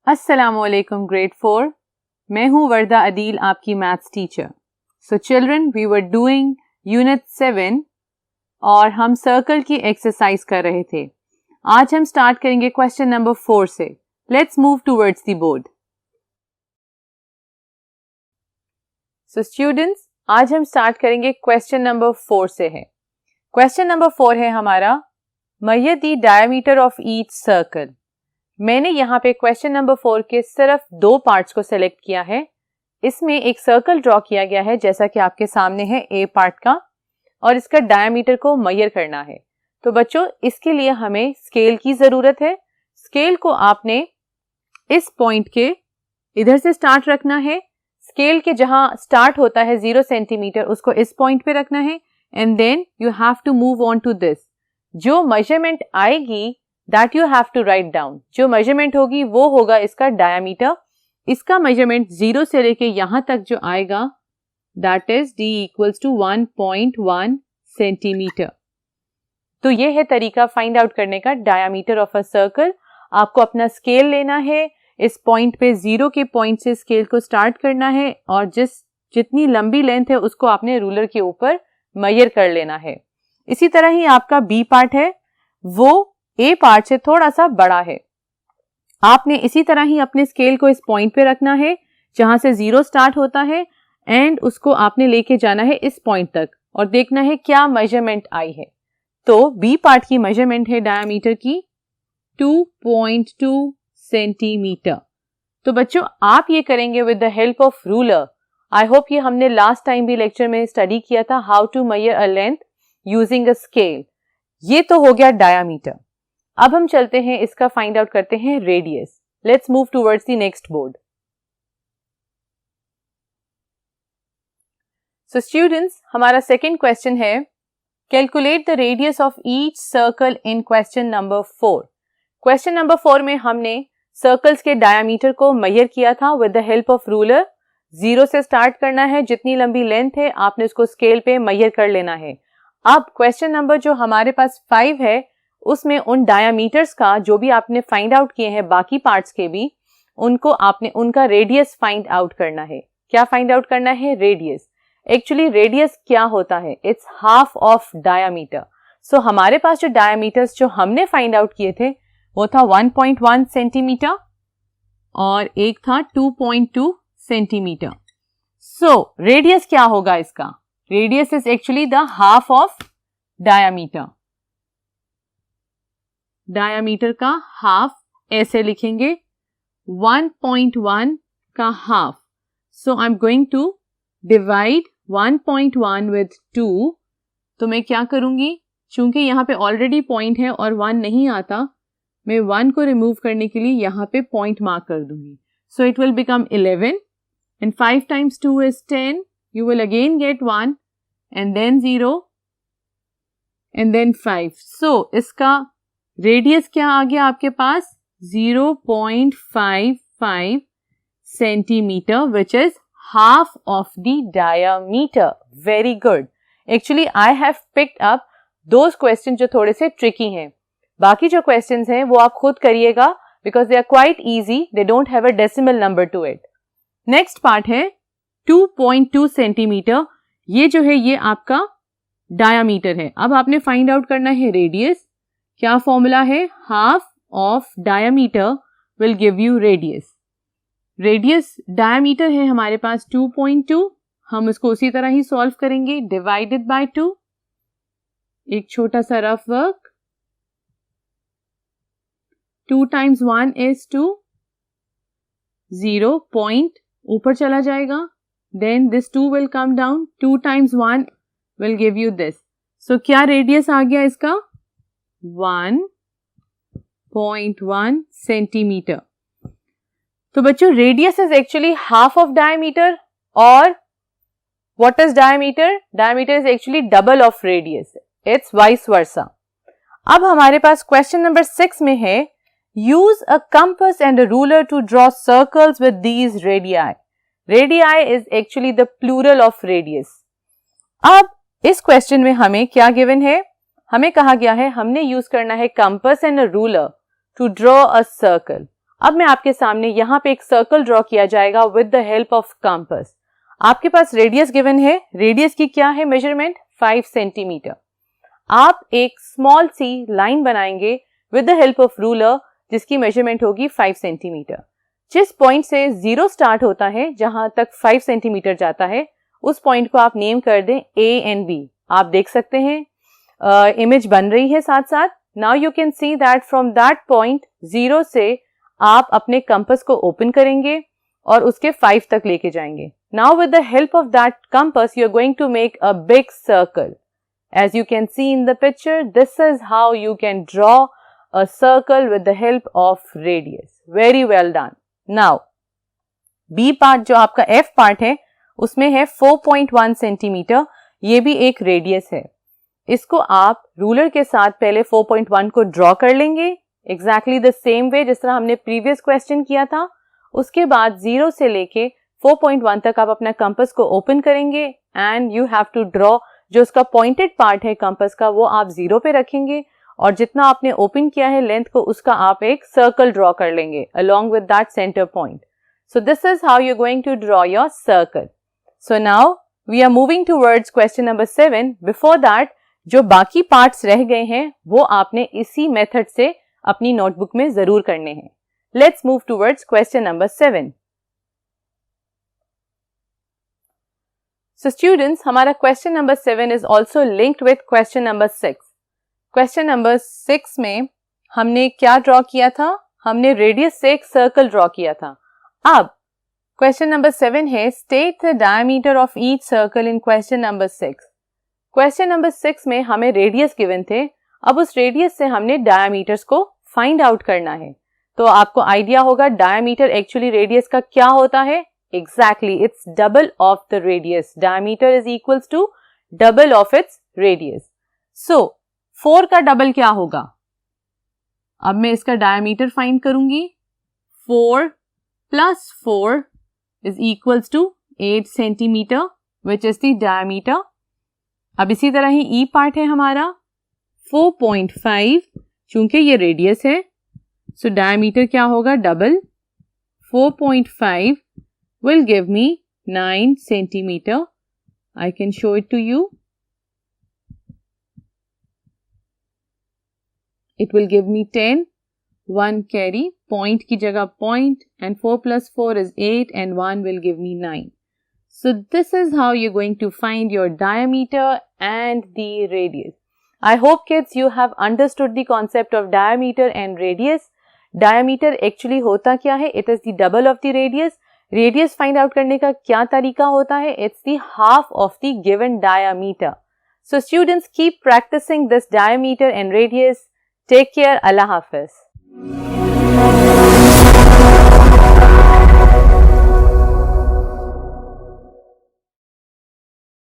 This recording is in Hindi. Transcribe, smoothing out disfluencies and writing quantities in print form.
अस्सलामुअलैकुम ग्रेड 4। मैं हूँ वर्दा अदील, आपकी maths teacher. So children, we were doing unit 7 और हम सर्कल की एक्सरसाइज कर रहे थे। आज हम स्टार्ट करेंगे क्वेश्चन नंबर 4 से। Let's move towards the board. So students, आज हम स्टार्ट करेंगे क्वेश्चन नंबर 4 से है। क्वेश्चन नंबर 4 है हमारा, measure the diameter of each circle. मैंने यहाँ पे क्वेश्चन नंबर 4 के सिर्फ 2 पार्ट्स को सिलेक्ट किया है। इसमें एक सर्कल ड्रॉ किया गया है जैसा कि आपके सामने है ए पार्ट का, और इसका डायमीटर को मेजर करना है। तो बच्चों, इसके लिए हमें स्केल की जरूरत है। स्केल को आपने इस पॉइंट के इधर से स्टार्ट रखना है। स्केल के जहां स्टार्ट होता है 0 सेंटीमीटर, उसको इस पॉइंट पे रखना है and then you have to move on to this. जो मेजरमेंट आएगी that you have to write down. जो मेजरमेंट होगी वो होगा इसका डायमीटर। इसका मेजरमेंट 0 से लेके यहां तक जो आएगा that is d equals to 1.1 centimetre. तो ये है तरीका फाइंड आउट करने का डायमीटर ऑफ अ सर्कल। आपको अपना स्केल लेना है, इस पॉइंट पे 0 के पॉइंट से स्केल को स्टार्ट करना है और जितनी लंबी लेंथ है उसको आपने रूलर के ऊपर मेजर कर लेना है। इसी तरह ही आपका बी पार्ट है, वो ए पार्ट से थोड़ा सा बड़ा है। आपने इसी तरह ही अपने स्केल को इस पॉइंट पे रखना है जहां से 0 स्टार्ट होता है एंड उसको आपने लेके जाना है इस पॉइंट तक और देखना है क्या मेजरमेंट आई है। तो बी पार्ट की मेजरमेंट है डायमीटर की 2.2 सेंटीमीटर। तो बच्चों, आप ये करेंगे with the help of ruler. I hope ये हमने लास्ट टाइम भी लेक्चर में स्टडी किया था, how to measure a length using a scale. ये तो हो गया डायमीटर। अब हम चलते हैं, इसका फाइंड आउट करते हैं radius. Let's move towards the next board. So students, हमारा सेकंड क्वेश्चन है, calculate the radius of each circle in question number 4। Question number 4 में हमने सर्कल्स के डायमीटर को मेजर किया था with the help of ruler. 0 से स्टार्ट करना है, जितनी लंबी लेंथ है आपने उसको स्केल पे मेजर कर लेना है। अब क्वेश्चन नंबर जो हमारे पास 5 है, उसमें उन डायमीटर्स का जो भी आपने फाइंड आउट किए हैं, बाकी पार्ट्स के भी, उनको आपने उनका रेडियस फाइंड आउट करना है। क्या फाइंड आउट करना है? रेडियस। एक्चुअली रेडियस क्या होता है? It's half of diameter. So हमारे पास जो डायमीटर्स जो हमने फाइंड आउट किए थे वो था 1.1 सेंटीमीटर और एक था 2.2 सेंटीमीटर। सो रेडियस क्या होगा इसका? Radius is actually the half of diameter. Diameter का हाफ ऐसे लिखेंगे, 1.1 का half. So I am going to divide 1.1 with 2। तो मैं क्या करूंगी, चूंकि यहाँ पे ऑलरेडी पॉइंट है और 1 नहीं आता, मैं 1 को रिमूव करने के लिए यहाँ पे पॉइंट मार्क कर दूंगी। So it will become 11 and 5 times 2 is 10. You will again get 1 and then 0 and then 5. So इसका रेडियस क्या आ गया आपके पास? 0.55 centimetre, which is half of the diameter. Very good. Actually I have picked up those question जो थोड़े से ट्रिकी हैं। बाकी जो क्वेश्चंस हैं वो आप खुद करिएगा because they are quite easy, they don't have a decimal number to it. Next part है 2.2 सेंटीमीटर। ये जो है ये आपका डायमीटर है। अब आपने फाइंड आउट करना है रेडियस। क्या फॉर्मूला है? Half of diameter will give you radius. Radius diameter है हमारे पास 2.2। हम उसको उसी तरह ही सॉल्व करेंगे, डिवाइडेड बाय 2। एक छोटा सा rough work, 2 times 1 is 2, 0 point ऊपर चला जाएगा, then this 2 will come down, 2 times 1 will give you this. So क्या रेडियस आ गया इसका? 1.1 सेंटीमीटर। तो बच्चों, radius is actually half of diameter और what is diameter? Diameter is actually double of radius. It's vice versa. अब हमारे पास क्वेश्चन नंबर 6 में है, use a compass and a ruler to draw circles with these radii. Radii is actually the plural of radius. अब इस क्वेश्चन में हमें क्या गिवन है? हमें कहा गया है हमने यूज करना है compass and a ruler to draw a circle. अब मैं आपके सामने यहाँ पे एक सर्कल ड्रॉ किया जाएगा with the help of compass. आपके पास रेडियस गिवन है, रेडियस की क्या है मेजरमेंट 5 सेंटीमीटर। आप एक स्मॉल सी लाइन बनाएंगे with the help of ruler जिसकी मेजरमेंट होगी 5 सेंटीमीटर। जिस पॉइंट से 0 स्टार्ट होता है जहां तक 5 सेंटीमीटर जाता है उस पॉइंट को आप नेम कर दें A एंड B। आप देख सकते हैं इमेज बन रही है साथ साथ। Now you can see that from that point 0 से आप अपने कंपास को ओपन करेंगे और उसके 5 तक लेके जाएंगे। Now with the help of that compass you are going to make a big circle. As you can see in the picture, this is how you can draw a circle with the help of radius. Very well done. Now, B part जो आपका F part है उसमें है 4.1 सेंटीमीटर। ये भी एक रेडियस है। इसको आप रूलर के साथ पहले 4.1 को ड्रॉ कर लेंगे exactly the same way जिस तरह हमने प्रीवियस क्वेश्चन किया था। उसके बाद 0 से लेके 4.1 तक आप अपना कंपास को ओपन करेंगे and you have to draw जो उसका पॉइंटेड पार्ट है कंपास का वो आप 0 पे रखेंगे और जितना आपने ओपन किया है लेंथ को उसका आप एक सर्कल ड्रॉ कर लेंगे along with that center point. So this is how you're going to draw your circle. So now we are moving towards question number 7. Before that जो बाकी पार्ट्स रह गए हैं वो आपने इसी मेथड से अपनी नोटबुक में जरूर करने हैं. Let's move towards question number 7. So students, हमारा question number 7 is also linked with question number 6. Question number 6 में हमने क्या ड्रॉ किया था? हमने रेडियस से एक सर्कल ड्रॉ किया था. अब question number 7 है state the diameter of each circle in question number 6. Question number 6 में हमें रेडियस गिवन थे. अब उस रेडियस से हमने डायमीटर्स को फाइंड आउट करना है. तो आपको आइडिया होगा डायमीटर एक्चुअली रेडियस का क्या होता है. Exactly, it's double of the radius. Diameter is equals to double of its radius. So, 4 का डबल क्या होगा? अब मैं इसका डायमीटर फाइंड करूंगी. 4 plus 4 is equals to 8 centimetre, which is the diameter. अब इसी तरह ही E पार्ट है हमारा 4.5, चूंकि ये रेडियस है. So, डायमीटर क्या होगा? Double 4.5 will give me 9 centimeter. I can show it to you. It will give me 10. 1 carry, point की जगह point and 4 plus 4 is 8 and 1 will give me 9. So this is how you're going to find your diameter and the radius. I hope kids you have understood the concept of diameter and radius. Diameter actually होता क्या है? It is the double of the radius. Radius find out करने का क्या तरीका होता है? It's the half of the given diameter. So students keep practising this diameter and radius. Take care. Allah Hafiz.